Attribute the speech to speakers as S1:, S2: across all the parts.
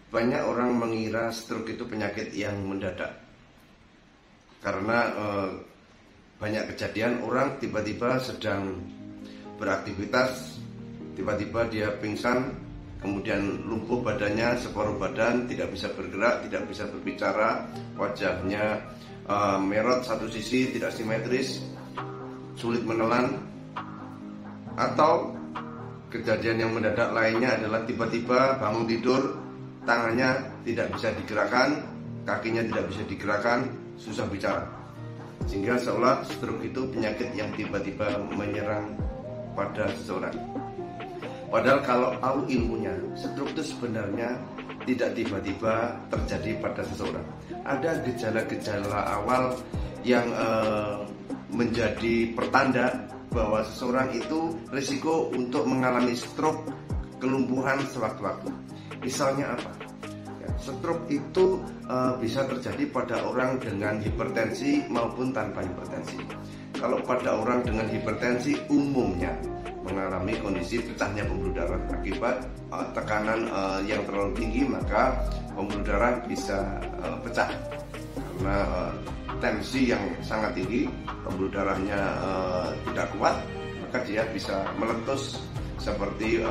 S1: Banyak orang mengira stroke itu penyakit yang mendadak. Karena banyak kejadian orang tiba-tiba sedang beraktivitas, tiba-tiba dia pingsan, kemudian lumpuh badannya, separuh badan, tidak bisa bergerak, tidak bisa berbicara, wajahnya merot satu sisi, tidak simetris, sulit menelan. Atau kejadian yang mendadak lainnya adalah tiba-tiba bangun tidur, tangannya tidak bisa digerakkan, kakinya tidak bisa digerakkan, susah bicara. Sehingga seolah stroke itu penyakit yang tiba-tiba menyerang pada seseorang. Padahal kalau tahu ilmunya, stroke itu sebenarnya tidak tiba-tiba terjadi pada seseorang. Ada gejala-gejala awal yang menjadi pertanda bahwa seseorang itu risiko untuk mengalami stroke, kelumpuhan sewaktu-waktu. Misalnya apa? Ya, stroke itu bisa terjadi pada orang dengan hipertensi maupun tanpa hipertensi. Kalau pada orang dengan hipertensi umumnya mengalami kondisi pecahnya pembuluh darah akibat tekanan yang terlalu tinggi, maka pembuluh darah bisa pecah karena tensi yang sangat tinggi, pembuluh darahnya tidak kuat, maka dia bisa meletus seperti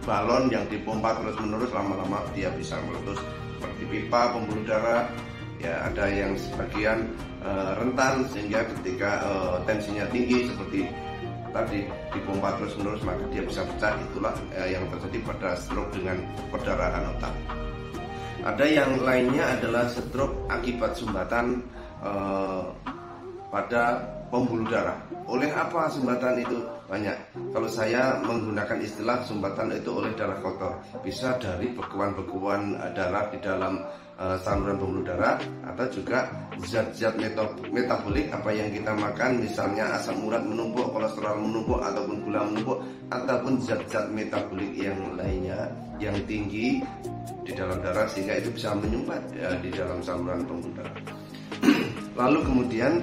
S1: balon yang dipompa terus-menerus, lama-lama dia bisa meletus seperti pipa pembuluh darah. Ya, ada yang sebagian rentan sehingga ketika tensinya tinggi seperti tadi dipompa terus-menerus maka dia bisa pecah. Itulah yang terjadi pada stroke dengan perdarahan otak. Ada yang lainnya adalah stroke akibat sumbatan pada pembuluh darah. Oleh apa sumbatan itu? Banyak. Kalau saya menggunakan istilah sumbatan itu oleh darah kotor. Bisa dari bekuan-bekuan darah di dalam saluran pembuluh darah, atau juga zat-zat metabolik apa yang kita makan, misalnya asam urat menumpuk, kolesterol menumpuk, ataupun gula menumpuk, ataupun zat-zat metabolik yang lainnya yang tinggi di dalam darah sehingga itu bisa menyumbat di dalam saluran pembuluh darah. Lalu kemudian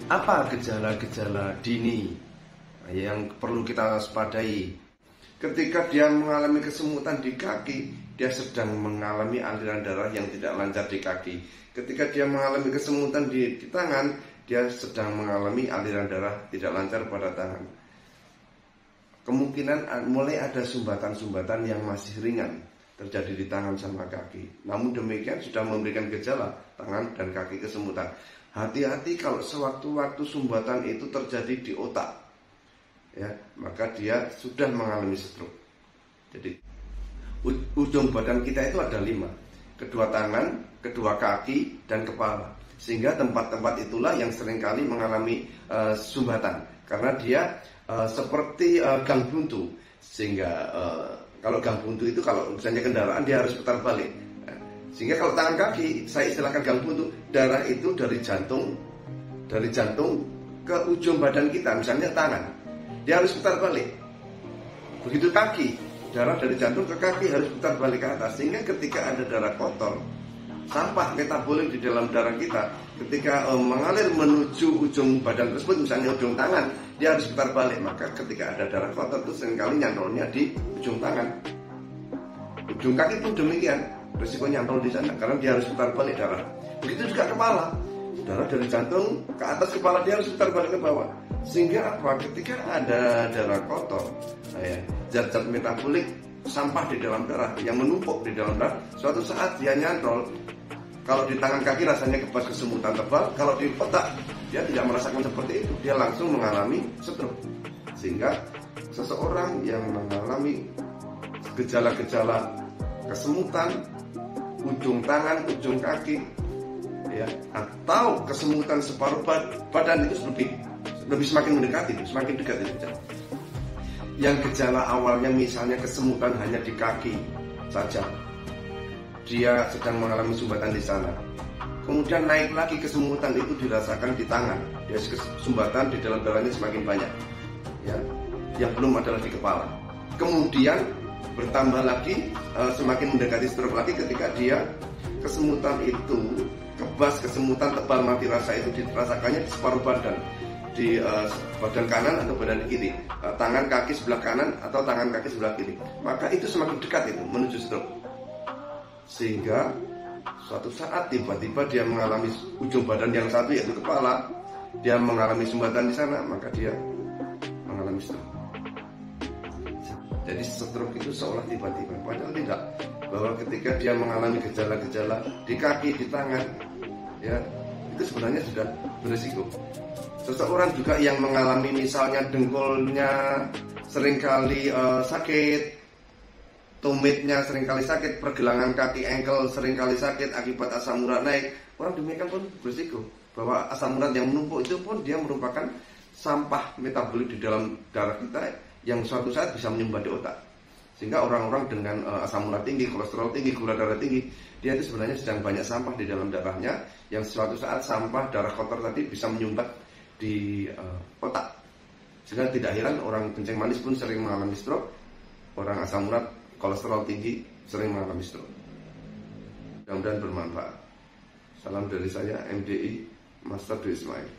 S1: apa gejala-gejala dini yang perlu kita waspadai? Ketika dia mengalami kesemutan di kaki, dia sedang mengalami aliran darah yang tidak lancar di kaki. Ketika dia mengalami kesemutan di tangan, dia sedang mengalami aliran darah tidak lancar pada tangan. Kemungkinan mulai ada sumbatan-sumbatan yang masih ringan terjadi di tangan sama kaki. Namun demikian sudah memberikan gejala tangan dan kaki kesemutan. Hati-hati kalau sewaktu-waktu sumbatan itu terjadi di otak, ya, maka dia sudah mengalami stroke. Jadi ujung badan kita itu ada 5, kedua tangan, kedua kaki, dan kepala. Sehingga tempat-tempat itulah yang seringkali mengalami sumbatan, karena dia seperti gang buntu. Sehingga kalau gang buntu itu kalau misalnya kendaraan dia harus putar balik. Sehingga kalau tangan kaki, saya istilahkan gang buntu, darah itu dari jantung ke ujung badan kita, misalnya tangan, dia harus putar balik. Begitu kaki, darah dari jantung ke kaki harus putar balik ke atas. Sehingga ketika ada darah kotor, sampah metabolik di dalam darah kita, ketika mengalir menuju ujung badan tersebut, misalnya ujung tangan, dia harus putar balik. Maka ketika ada darah kotor itu seringkali nyantolnya di ujung tangan. Ujung kaki pun demikian, risiko nyantol di sana karena dia harus putar balik darah. Begitu juga kepala, darah dari jantung ke atas kepala dia harus putar balik ke bawah. Sehingga apa? Ketika ada darah kotor, zat-zat metabolik, sampah di dalam darah yang menumpuk di dalam darah, suatu saat dia nyantol. Kalau di tangan kaki rasanya kebas kesemutan tebal, kalau di otak dia tidak merasakan seperti itu, dia langsung mengalami stroke. Sehingga seseorang yang mengalami gejala-gejala kesemutan ujung tangan, ujung kaki, ya, atau kesemutan separuh badan itu lebih semakin mendekati, semakin dekat itu. Yang gejala awalnya misalnya kesemutan hanya di kaki saja, dia sedang mengalami sumbatan di sana. Kemudian naik lagi kesemutan itu dirasakan di tangan, dia sumbatan di dalam darahnya semakin banyak, ya, yang belum adalah di kepala. Kemudian bertambah lagi, semakin mendekati stroke lagi ketika dia kesemutan itu kebas, kesemutan tebal mati rasa itu dirasakannya di separuh badan, di badan kanan atau badan kiri, tangan kaki sebelah kanan atau tangan kaki sebelah kiri. Maka itu semakin dekat itu menuju stroke. sehingga suatu saat tiba-tiba dia mengalami ujung badan yang satu yaitu kepala, dia mengalami sumbatan di sana, maka dia mengalami stroke. Jadi stroke itu seolah tiba-tiba, padahal tidak. Bahwa ketika dia mengalami gejala-gejala di kaki, di tangan, ya itu sebenarnya sudah berisiko. Seseorang juga yang mengalami misalnya dengkulnya seringkali sakit, tumitnya seringkali sakit, pergelangan kaki ankle seringkali sakit akibat asam urat naik, orang demikian pun berisiko bahwa asam urat yang menumpuk itu pun dia merupakan sampah metabolik di dalam darah kita yang suatu saat bisa menyumbat di otak. Sehingga orang-orang dengan asam urat tinggi, kolesterol tinggi, gula darah tinggi, dia itu sebenarnya sedang banyak sampah di dalam darahnya, yang suatu saat sampah darah kotor tadi bisa menyumbat di otak. Sehingga tidak heran orang kencing manis pun sering mengalami stroke, orang asam urat, kolesterol tinggi sering mengalami stroke. Mudah-mudahan bermanfaat. Salam dari saya, MDI Master Dwi Ismail.